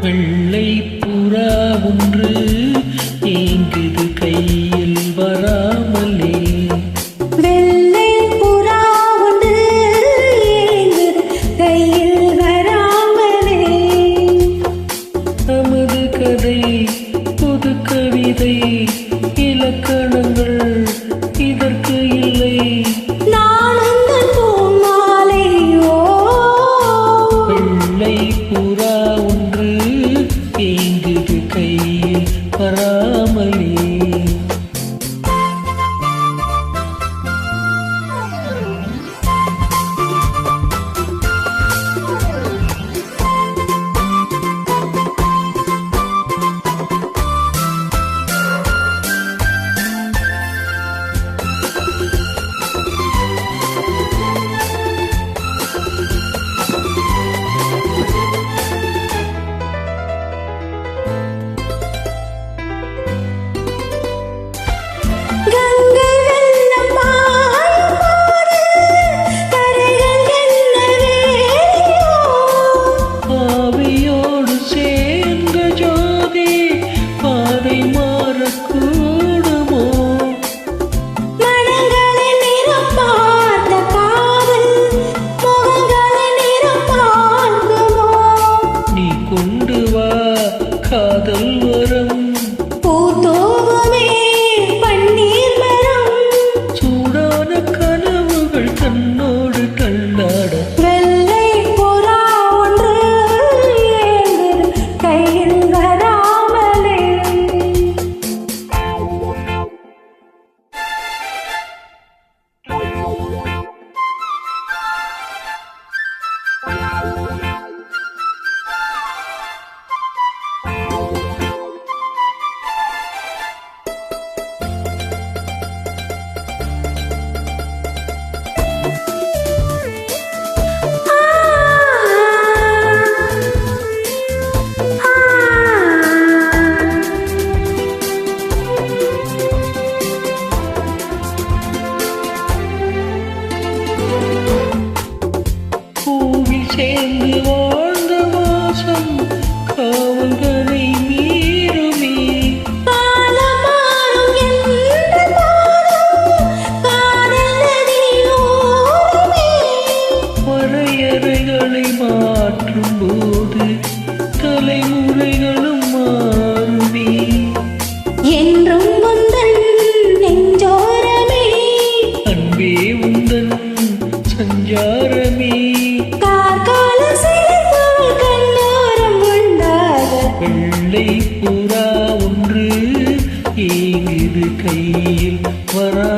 வெள்ளை புறா ஒன்று ஏங்குது கையில் வராமலே. வெள்ளை புறா ஒன்று ஏங்குது கையில் வராமலே. நமது கதை புது கவிதை இலக்கணங்கள் இதற்கு இல்லை. நானுங்கள் பூமாலையோ வெள்ளை புறா ஒன்று ஏங்குது கையில் வராமலே. காதல் வரம் பூத்தோகுமே பன்னீர் மரம். சூடான கனவுகள் தன்னோடு கண்டாட. வெள்ளை புறா ஒன்று ஏங்குது கையில் வராமலே. சேர்ந்து வாழ்ந்த வாசம் காவல்களை மீறுமே. காலமாறும் என்ற காதல் நதியோரமே. வரையறைகளை மாற்றும் போது தலைமுறைகளும் மாறுமே. என்றும் உந்தன் நெஞ்சோரமே. அன்பே உந்தன் சஞ்சாரமே. வெள்ளை புறா ஒன்று ஏங்குது கையில் வரா